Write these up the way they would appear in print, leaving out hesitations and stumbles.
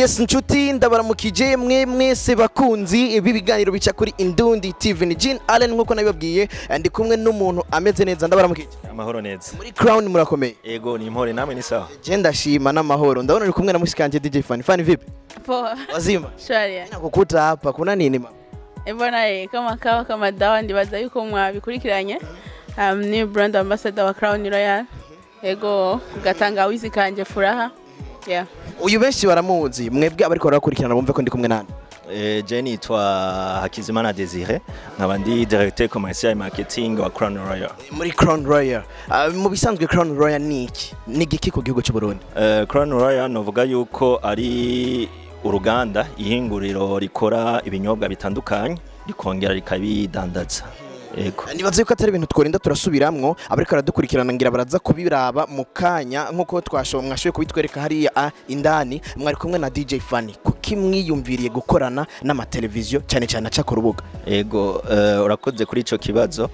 Yes nshuti ndabaramukije mwese bakunzi bibiganiro bica kuri Indundi TV ni Jean Allen nkuko nabibabwiye ndi kumwe n'umuntu ameze neza ndabaramukije. Amahoro neza. Muri Crown murakomeye. Yego ni impore namwe ni sawa. Je ndashima n'amahoro. Ndabona uri kumwe na mushikanje DJ Fanny vipi? Poa. Wazima? Shwari. Nakukuta hapa kuna nini mama? Bwana kama kawa kama dawa ndibaza yuko mwabikurikiranye. Ni brand ambassador wa Crown Royal. Ego kugatanga wizi kanje furaha. Yeah. Uyu benshi baramuzi mwebwe abariko barakurikirana bumve ko ndi kumwe nani? Jenny twa Hakizimana Desire nkaba ndi directeur commercial marketing wa Crown Royal. Muri Crown Royal. Mu bisanzwe Crown Royal ni iki? Ni giki ku gihugu cy'u Burundi? Crown Royal novuga yuko ari uruganda ihinguriro rikora ibinyobwa bitandukanye rikongera rikabidandaza. Ego. Nibaze yuko atari ibintu tworinda turasubiramwo abariko aradukurikirana ngira baraza kubiraba mu kanya nkuko mwashoboye kubitwereka hariya indani mwari kumwe na DJ Fanny kuki mwiyumviriye gukorana n'amateleviziyo cyane cyane aca ku rubuga. Ego urakoze kuri ico kibazo.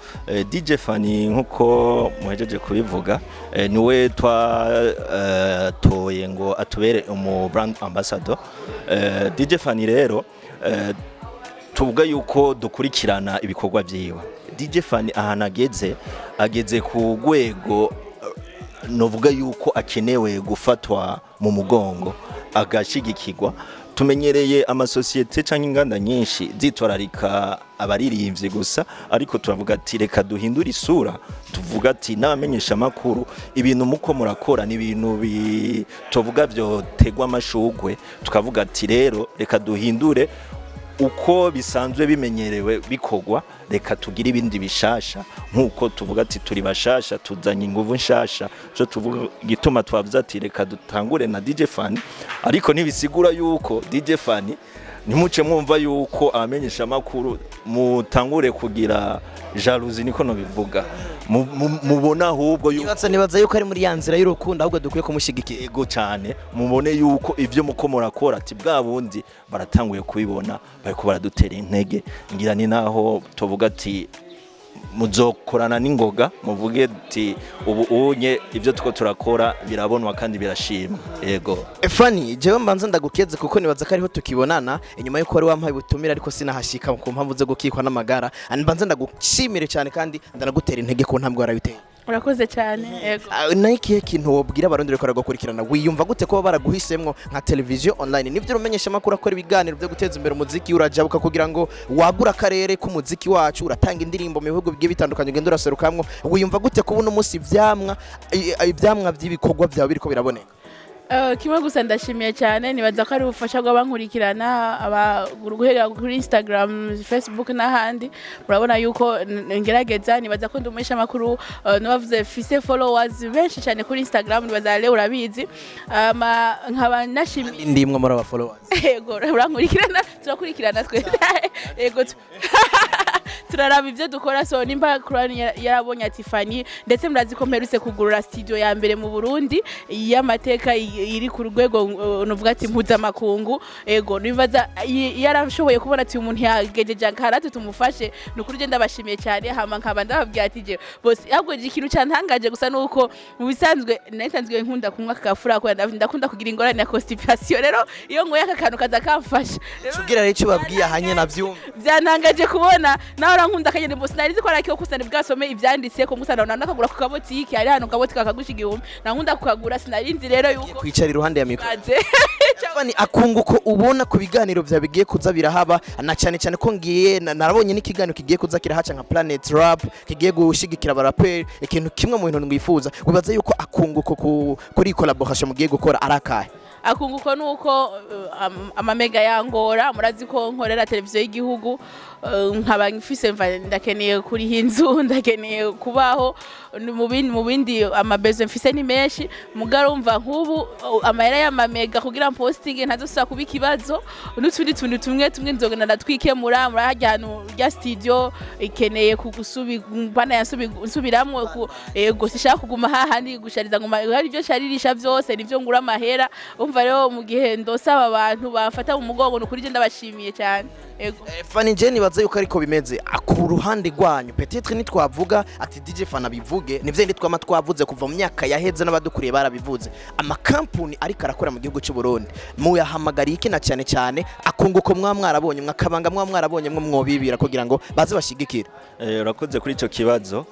DJ Fanny nkuko muhejeje kubivuga niwe toye ngo atubere umu brand ambassador. DJ Fanny rero tuvuga yuko dukurikirana ibikorwa vyiwe. DJ Fanny ageze ku rwego novuga yuko akenewe gufatwa mu mugongo agashigikirwa. Tumenyereye amasosiyete canke inganda nyinshi zitwararika abaririmbye gusa ariko turavuga ati reka duhindura isura tuvuga ati nabamenyesha makuru ibintu muko murakora ni ibintu tuvuga byo tegwa amashugwe tukavuga ati rero reka duhindure uko bisanzwe bimenyerewe bikogwa reka tugira ibindi bishasha nkuko tuvuga ati turi bashasha tuzanye inguvu nshasha cyo tuvuga gituma twavuze ati reka dutangure na DJ Fanny ariko nibisigura yuko DJ Fanny nimuce mwumva yuko amenyesha makuru mutangure kugira jalousie niko no bivuga mubona ahubwo nibaza yuko ari muri yanzira y'urukundo ahubwo dukwiye kumushigikira. Ego cyane mubone yuko ivyo muko murakora ati bwa bundi baratanguye kubibona bariko baradutera intege ngira ni naho tuvuga ati muzokorana n'ingoga muvuge ati ubu unye ivyo tuko turakora birabonwa kandi birashimwa. Ego Fanny jewe mbanza ndagukeze kuko nibaza ko ariho tukibonana inyuma yuko wari wampaye ubutumira ariko sinahashika ku mpamvu zo gukikwa n'amagara mbanza ndagushimire cyane kandi ndanagutera intege ku ntambwe warabiteye. Urakoze cyane. Ego. Naikiye kintu wobwira abarundi reko gukurikirana wiyumva gute ko baraguhisemwo nka televiziyo online nivyo rumenyesha makuru akora ibiganiro byo guteza imbere umuziki urajabuka kugira ngo wagura akarere k'umuziki wacu uratanga indirimbo mu bihugu bigiye bitandukanye ugenda uraserukamwo wiyumva gute ko buno munsi ivyamwa by'ibikorwa byawe biriko biraboneka? Kimwe gusa ndashimiye cyane nibaza ko ari ubufasha bw'abankurikirana guhera kuri Instagram, Facebook n'ahandi murabona yuko ngerageza nibaza ko ndumesha makuru n'abavuze fise followers benshi cyane kuri Instagram nibaza rero urabizi nkaba nashimiye ndimwe muri aba followers. Yego urankurikirana turakurikirana twe. Yego turaraba ivyo dukora so nimba yarabonye ati Fanny ndetse murazi ko mperutse kugurura studio ya mbere mu Burundi y'amateka iri ku rwego novuga ati mpuzamakungu. Ego nibaza yarashoboye kubona ati umuntu yagejeje karatu tumufashe nukuri je ndabashimiye cyane hama nkaba ndababwiye ati je bose ahubwo ikintu cyantangaje gusa nuko mu bisanzwe nasanzwe nkunda kunywa kafura ko ndakunda kugira ingorane ya constipation rero iyo ngoye aka kantu kaza kamfasha cugira rero cyo babwiye hanye navyumva byantangaje kubona naho rankunda kanye bose narizi ko ariko kusana bwasome ivyanditse ko musana nakagura ku kabotiki ari hano kabotiki akagushigihumbi nankunda kukagura sinarinzi rero yuko kwicara iruhande ya mikro. Fanny akunguko ubona ku biganiro bya bigiye kuza birahaba na cyane cyane ko ngiye narabonye n'ikiganiro kigiye kuza kirahaca nka Planet Rap kigiye gushigikira abaraperi ikintu kimwe mu bintu ngwifuza wibaza yuko akunguko kuri collaboration mugiye gukora arakaye? Akunguko nuko amamega yangora murazi ko nkorera televiziyo y'igihugu nkaba ngifise ndakeneye kuri hinzu ndakeneye kubaho mu bindi amabezo mfise ni menshi mugarumva nk'ubu amahera y'amamega kugira posting ntazosaba kuba ikibazo n'utundi tuntu tumwe nzogenda natwikemura murahajya hano rya studio ikeneye kugusubira yansubiramwo. Ego sishaka kuguma hahandi gushariza ngo hari byo sharirisha byose nivyo ngura amahera umva rero mu gihe ndosaba abantu bafata mu mugongo n'ukuri je ndabashimiye cyane. ego Fani je nibaza yuko ariko bimeze ku ruhande rwanyu peut-être nitwavuga ati DJ Fana bivuge nivyo ndi twama twavuze kuva mu myaka yaheze n'abadukuriye barabivuze amakampuni ariko arakora mu gihugu cy'u Burundi mu yahamagariye iki na cyane cyane akunguko mwarabonye mwakabanga mwarabonye mwobibira kugira ngo baze bashigikira. Urakoze kuri ico kibazo.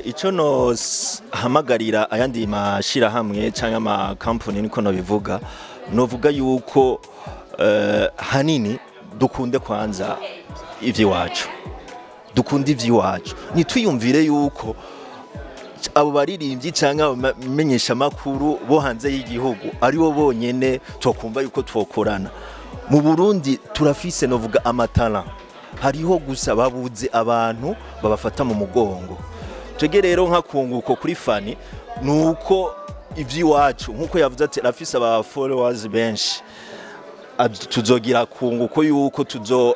Ico no hamagarira ayandi mashira hamwe cyangwa amakampuni niko no bivuga novuga yuko hanini dukunde kwanza ivy'iwacu, dukunde ivy'iwacu, nitwiyumvire yuko abo baririmbyi canke abamenyesha makuru bo hanze y'igihugu ari bo bonyene twokumva yuko twokorana. Mu Burundi turafise novuga amatara, hariho gusa babuze abantu babafata mu mugongo. Twege rero nka kunguko kuri Fani nuko ivy'iwacu nkuko yavuze ati rafise aba followers benshi, tuzogira kunguko yuko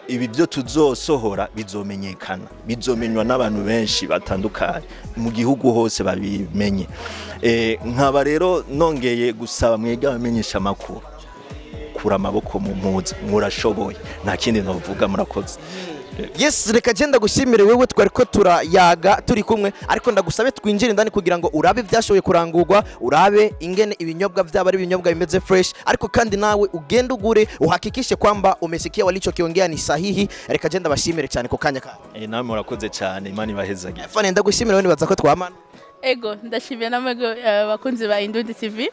ibi byo tuzosohora bizomenyekana, bizomenywa n'abantu benshi batandukanye mu gihugu hose babimenye. Nkaba rero nongeye gusaba mwega bamenyesha makuru kura amaboko mu muzi, murashoboye, nta kindi novuga, murakoze. Yes, reka genda gushimire wewe twariko turayaga turi kumwe, ariko ndagusabe twinjire ndani kugira ngo urabe byashoboye kurangurwa, urabe ingene ibinyobwa byaba ari ibinyobwa bimeze fresh, ariko kandi nawe ugende ugure uhakikishe kwamba umesikia walichokiongea ni sahihi. Reka genda bashimire cyane ko kanya ka. Namwe murakoze cyane, Imana ibahezage. Fane ndagushimire wewe nibaza ko twamana. ego ndashimiye namwe abakunzi ba Indundi TV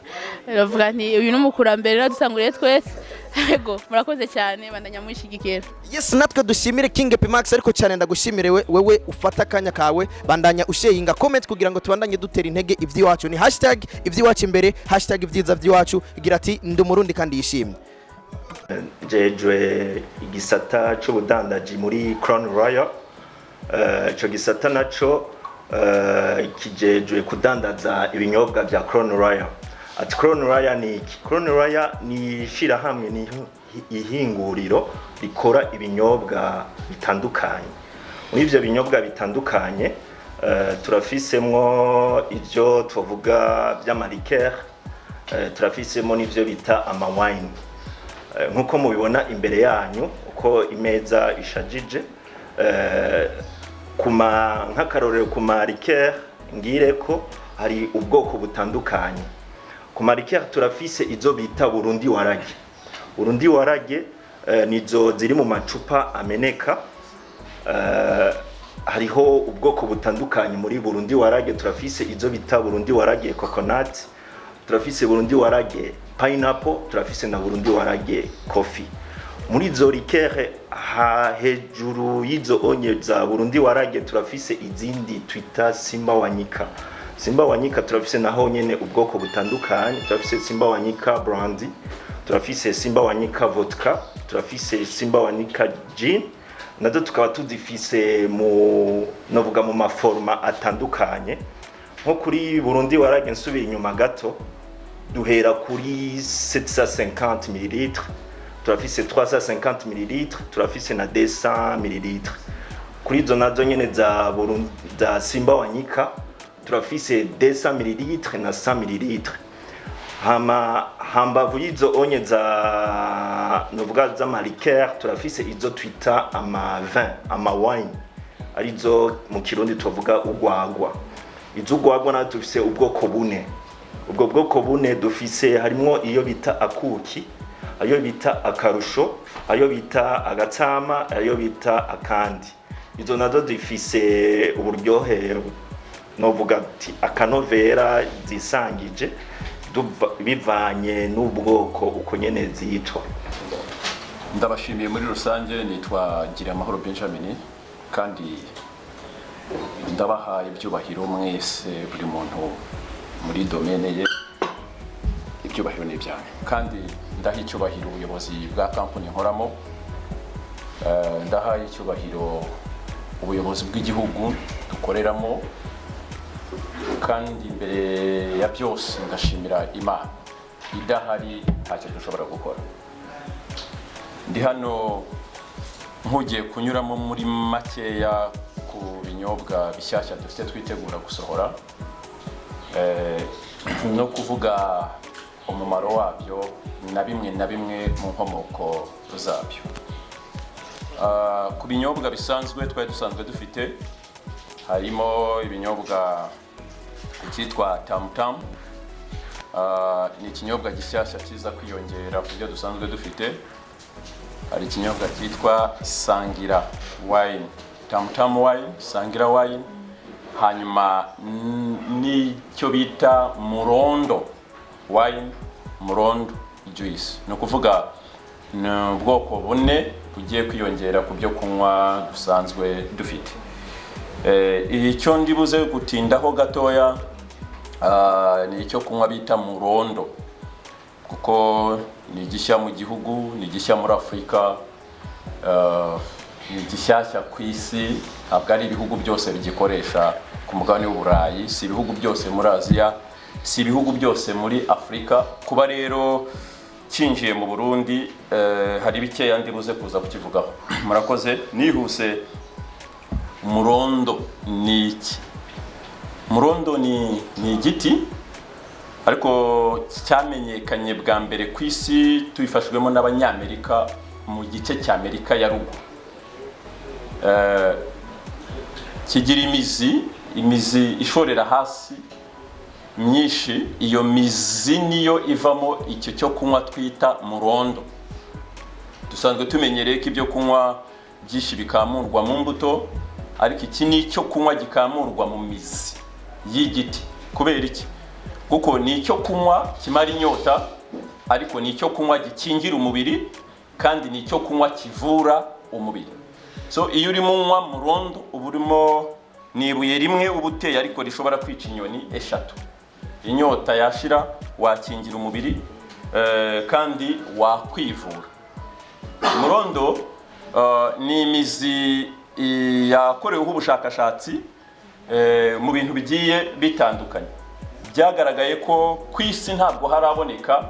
bavuga nti uyu n'umukurambere rero dusanguriye twese. Ego murakoze cyane bandanya mwishigikira. Yes, natwe dushimire King Pimax, ariko cyane ndagushimire wewe ufata kanya kawe bandanya usharinga comment kugira ngo tubandanye dutera intege ivy'iwacu. Ni #ivy'iwacu imbere, #ivyiza vy'iwacu, igira ati ndi umurundi kandi yishimye. Jejwe igisata c'ubudandaji muri Crown Royal, ico gisata naco kijejwe kudandaza ibinyobwa bya Crown Royal. Ati Crown Royal ni iki? Crown Royal ni shira hamwe, ni ihinguriro rikora ibinyobwa bitandukanye. Muri ivyo binyobwa bitandukanye turafisemwo ivyo tuvuga by'amaliker, turafisemo n'ivyo bita ama wine. Nkuko mubibona imbere yanyu uko imeza ishajije, kuma nk'akarorero ku maliker ngireko hari ubwoko butandukanye. Ku maliker turafise izo bita Burundi warage. Burundi warage nizo ziri mu macupa ameneka. Hariho ubwoko butandukanye muri Burundi warage, turafise izo bita Burundi warage coconut, turafise Burundi warage pineapple, turafise na Burundi warage coffee. Muri izo likere hejuru y'izo onye za Burundi warage turafise izindi twita Simba Wanyika. Simba Wanyika turafise naho nyene ubwoko butandukanye, turafise Simba Wanyika brandy, turafise Simba Wanyika vodka, turafise Simba Wanyika gin, nazo tukaba tuzifise mu novuga mu maforma atandukanye. Nko kuri Burundi warage nsubira inyuma gato duhera kuri 750 ml, turafise 350 ml, turafise na 200 ml. Kuri izo nazo nyene za Burundi za Simba Wanyika turafise 200 ml na 100 ml. Hambavu y'izo onye za novuga za maliker turafise izo twita ama vin, ama wine, arizo mu Kirundi tuvuga ugwagwa. Izo ugwagwa na tufise ubwoko bune. Ubwo bwoko bune dufise harimo iyo bita akuki, ayo bita akarusho, ayo bita agatsama, ayo bita akandi. Izo nazo dufise uburyohe novuga ati akanovera zisangije bivanye n'ubwoko uko nyene zitwa. Ndabashimiye muri rusange, nitwa Giramahoro Benjamin kandi ndabahaye ibyubahiro mwese, buri muntu muri domaine ye ibyubahiro n'ibyanyu, kandi ndaha icyubahiro ubuyobozi bwa company nkoramo, ndahaye icyubahiro ubuyobozi bw'igihugu dukoreramo, kandi imbere ya byose ndashimira Imana. Idahari ntacyo dushobora gukora. Ndi hano nkugiye kunyuramo muri makeya ku binyobwa bishyashya dufite twitegura gusohora, no kuvuga umumaro wabyo na bimwe mu nkomoko zabyo. Ku binyobwa bisanzwe twari dusanzwe dufite harimo ibinyobwa cyitwa Tam ni ikinyobwa gishyashya kiza kwiyongera ku byo dusanzwe dufite. Hari ikinyobwa cyitwa Sangira wine, Tam wine, Sangira wine. Hanyuma n'icyo bita Murondo wine, Murondo juice. Ni ukuvuga ni ubwoko bune bugiye kwiyongera ku byo kunywa dusanzwe dufite. Icyo ndibuze gutindaho gatoya ni icyo kunywa bita Murondo, kuko ni gishya mu gihugu, ni gishya muri Afurika, ni gishyashya ku isi. Ntabwo ari ibihugu byose bigikoresha ku mugabane w'Uburayi, si ibihugu byose muri Aziya, si ibihugu byose muri Afurika. Kuba rero kinjiye mu Burundi hari bikeya ndibuze kuza kukivugaho. Murakoze. Nihuse, Murondo ni iki? Murondo ni igiti ariko cyamenyekanye bwa mbere ku isi tubifashijwemo n'Abanyamerika mu gice cy'Amerika ya ruguru. Kigira imizi ishorera hasi myinshi. Iyo mizi niyo ivamo icyo cyo kunywa twita Murondo. Dusanzwe tumenyereye ko ibyo kunywa byinshi bikamurwa mu mbuto, ariko iki ni icyo kunywa gikamurwa mu mizi y'igiti. Kubera iki? Kuko ni icyo kunywa kimara inyota, ariko ni icyo kunywa gikingira umubiri, kandi ni icyo kunywa kivura umubiri. So iyo urimo unywa Murondo uba urimo ni ibuye rimwe uba uteye, ariko rishobora kwica inyoni eshatu. Inyota yashira, wakingira umubiri, kandi wakwivura. Murondo ni imizi yakoreweho ubushakashatsi mu bintu bigiye bitandukanye. Byagaragaye ko ku isi ntabwo haraboneka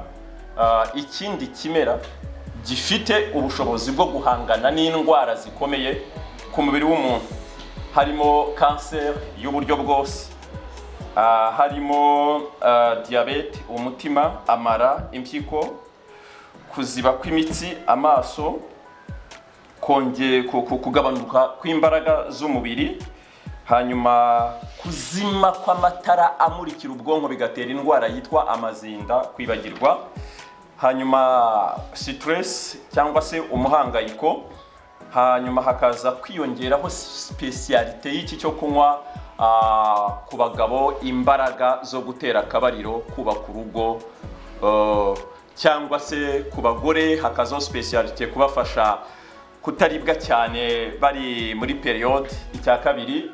ikindi kimera gifite ubushobozi bwo guhangana n'indwara zikomeye ku mubiri w'umuntu. Harimo kanseri y'uburyo bwose, harimo diyabete, umutima, amara, impyiko, kuziba kw'imitsi, amaso, kugabanuka kw'imbaraga z'umubiri, hanyuma kuzima kw'amatara amurikira ubwonko bigatera indwara yitwa amazinda, kwibagirwa, hanyuma stress cyangwa se umuhangayiko, hanyuma hakaza kwiyongeraho specialite y'iki cyo kunywa ku bagabo, imbaraga zo gutera akabariro, kubaka urugo, cyangwa se ku bagore hakazaho specialite kubafasha kutaribwa cyane bari muri period. Icya kabiri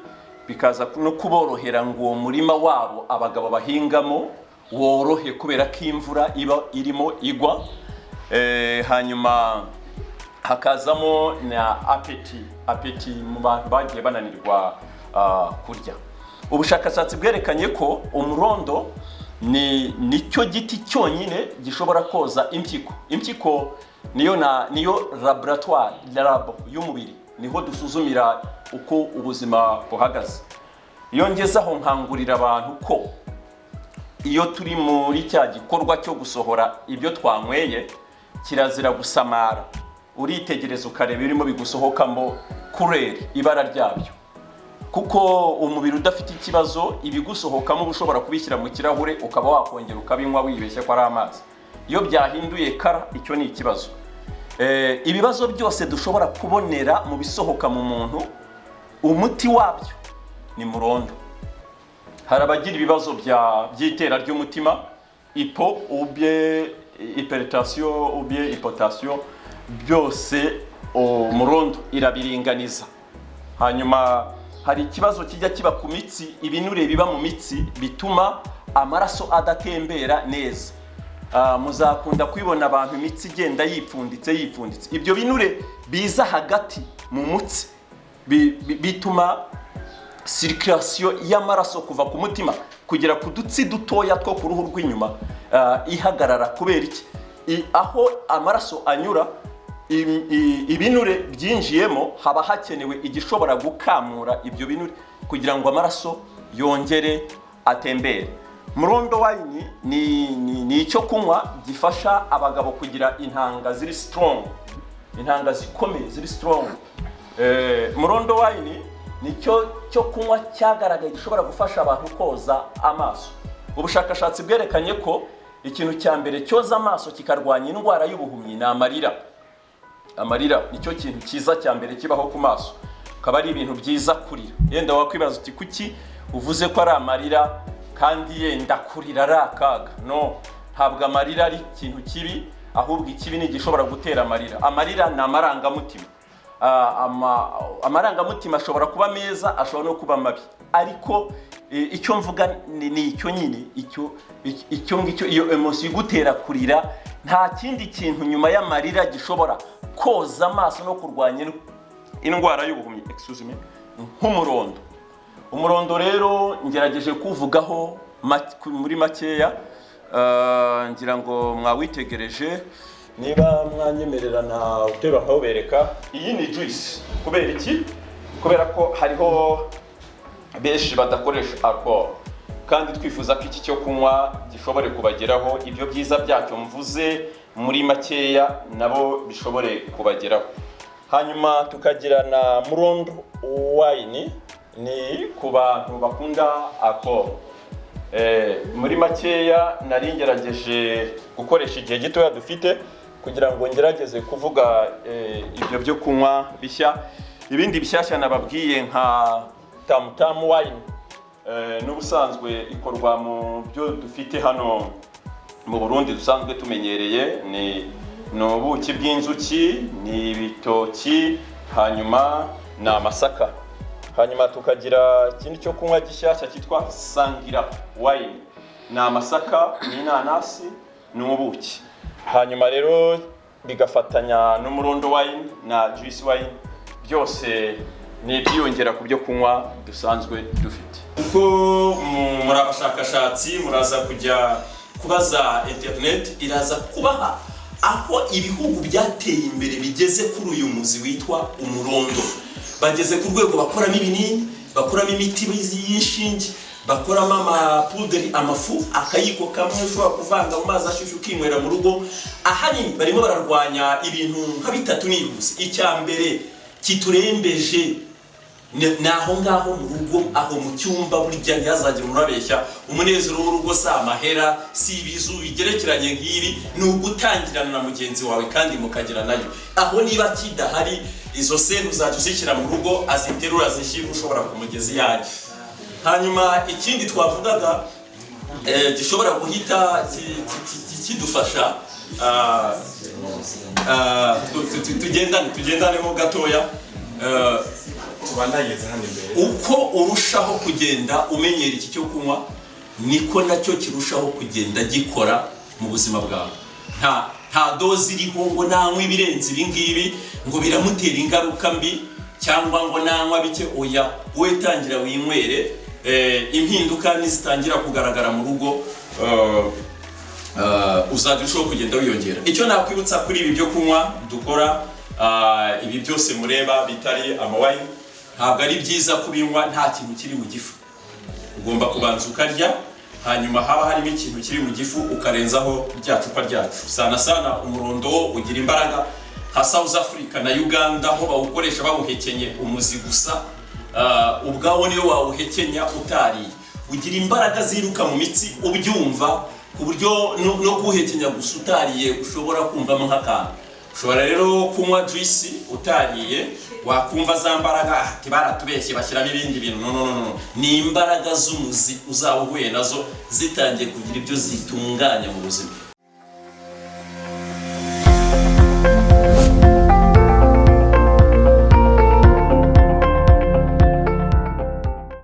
bikaza no kuborohera ngo uwo murima wabo abagabo bahingamo worohe kubera ko imvura iba irimo igwa. Hanyuma hakazamo na apeti mu bantu bagiye bananirwa kurya. Ubushakashatsi bwerekanye ko Umurondo nicyo giti cyonyine gishobora koza impyiko. Impyiko niyo laboratoire, labo y'umubiri, niho dusuzumira uko ubuzima buhagaze. Iyo ngezaho nkangurira abantu ko iyo turi muri cya gikorwa cyo gusohora ibyo twanyweye, kirazira gusamara. Uritegereza ukareba birimo bigusohokamo kureri ibara ryabyo, kuko umubiri udafite ikibazo ibigusohokamo ushobora kubishyira mu kirahure ukaba wakongera ukabinywa wibeshye ko ari amazi. Iyo byahinduye kara, icyo ni ikibazo. Ibibazo byose dushobora kubonera mu bisohoka mu muntu, umuti wabyo ni Murondo. Hari abagira ibibazo by'itera ry'umutima, hypertension, hypotension, byose Murondo irabiringaniza. Hanyuma hari ikibazo kijya kiba ku mitsi, ibinure biba mu mitsi bituma amaraso adatembera neza. Muzakunda kwibona abantu imitsi igenda yipfunditse. Ibyo binure biza hagati mu mutsi bituma circulation y'amaraso kuva ku mutima kugera ku dutsi dutoya two ku ruhu rw'inyuma ihagarara. Kubera iki? Aho amaraso anyura, ibinure byinjiyemo, haba hakenewe igishobora gukamura ibyo binure kugira ngo amaraso yongere atembere. Murondo wine ni icyo kunywa gifasha abagabo kugira intanga ziri strong, intanga zikomeye ziri strong. Murondo wine nicyo cyo kunywa cyagaragaye gishobora gufasha abantu koza amaso. Ubushakashatsi bwerekanye ko ikintu cya mbere cyoza amaso kikarwanya indwara y'ubuhumyi ni amarira. Amarira nicyo kintu cyiza cya mbere kibaho ku maso, akaba ari ibintu byiza kurira. Yenda wakwibaza uti kuki uvuze ko ari amarira kandi yenda kurira ari akaga? No, ntabwo amarira ari ikintu kibi, ahubwo ikibi ni gishobora gutera amarira. Amarira ni amarangamutima. Amarangamutima ashobora kuba meza, ashobora no kuba mabi, ariko icyo mvuga ni icyo nyine, icyo ngicyo, iyo emotion igutera kurira, nta kindi kintu nyuma y'amarira gishobora koza amaso no kurwanya indwara y'ubuhumyi, excuse me, nk'umurondo. Umurondo rero ngerageje kuvugaho muri makeya, ngira ngo mwawitegereje. Niba mwanyemerera na uteba nkawubereka, iyi ni juice. Kubera iki? Kubera ko hariho benshi badakoresha alcohol, kandi twifuza ko iki cyo kunywa gishobore kubageraho ibyo byiza byacyo mvuze muri makeya nabo bishobore kubageraho. Hanyuma tukagira na Murondo wine, ni ku bantu bakunda alcohol. Muri makeya nari ngerageje gukoresha igihe gitoya dufite kugira ngo ngerageze kuvuga ibyo byo kunywa bishya. Ibindi bishyashya nababwiye nka Tam wine, n'ubusanzwe ikorwa mu byo dufite hano mu Burundi dusanzwe tumenyereye, ni ubuki bw'inzuki, ni ibitoki, hanyuma ni amasaka. Hanyuma tukagira ikindi cyo kunywa gishyashya cyitwa Sangira wine, ni amasaka, ni inanasi, ni ubuki. Hanyuma rero bigafatanya n'umurondo wine na juice wine, byose ni ibyiyongera ku byo kunywa dusanzwe dufite. Uko muri abashakashatsi muraza kujya kubaza internet, iraza kubaha aho ibihugu byateye imbere bigeze kuri uyu muzi witwa umurondo. Bageze ku rwego bakoramo ibinini, bakoramo imiti y'inshinge, bakoramo amapuderi, amafu, akayiko kamwe ushobora kuvanga mu mazi ashyushye ukinywera mu rugo. Ahanini barimo bararwanya ibintu nka bitatu n'ibuze. Icya mbere kiturembeje ni aho ngaho mu rugo, aho mu cyumba, burya ntihazagire umurabeshya, umunezero w'urugo si amahera, si ibizu bigerekeranye nk'ibi, ni ugutangirana na mugenzi wawe kandi mukagira nayo. Aho niba kidahari, izo senti uzajya uzishyira mu rugo, aziterura azishyira ushobora kumugeza iyanjye. Hanyuma ikindi twavugaga gishobora guhita kidufasha, tugendaneho gatoya, uko urushaho kugenda umenyera iki cyo kunywa, niko nacyo kirushaho kugenda gikora mu buzima bwawe. Nta dozi iriho ngo nanywa ibirenze ibi ngibi ngo biramutera ingaruka mbi, cyangwa ngo nanywa bike. Oya, wowe tangira winywere, impinduka nizitangira kugaragara mu rugo, uzajya urushaho kugenda wiyongera. Icyo nakwibutsa kuri ibi byo kunywa dukora, ibi byose mureba bitari amawine, ntabwo ari byiza kubinywa nta kintu kiri mu gifu. Ugomba kubanza ukarya, hanyuma haba harimo ikintu kiri mu gifu ukarenzaho rya cupa ryacu. Sana umurondo wo ugira imbaraga, nka South Africa na Uganda aho bawukoresha bawuhekenye umuzi gusa, ubwawo niyo wawuhekenya utariye, ugira imbaraga ziruka mu mitsi ubyumva, ku buryo no kuwuhekenya gusa utariye ushobora kumvamo nk'akantu. Ushobora rero kunywa juice utariye, wakumva za mbaraga ati baratubeshye bashyiramo ibindi bintu. No, ni imbaraga z'umuzi uzaba uhuye nazo zitangiye kugira ibyo zitunganya mu buzima.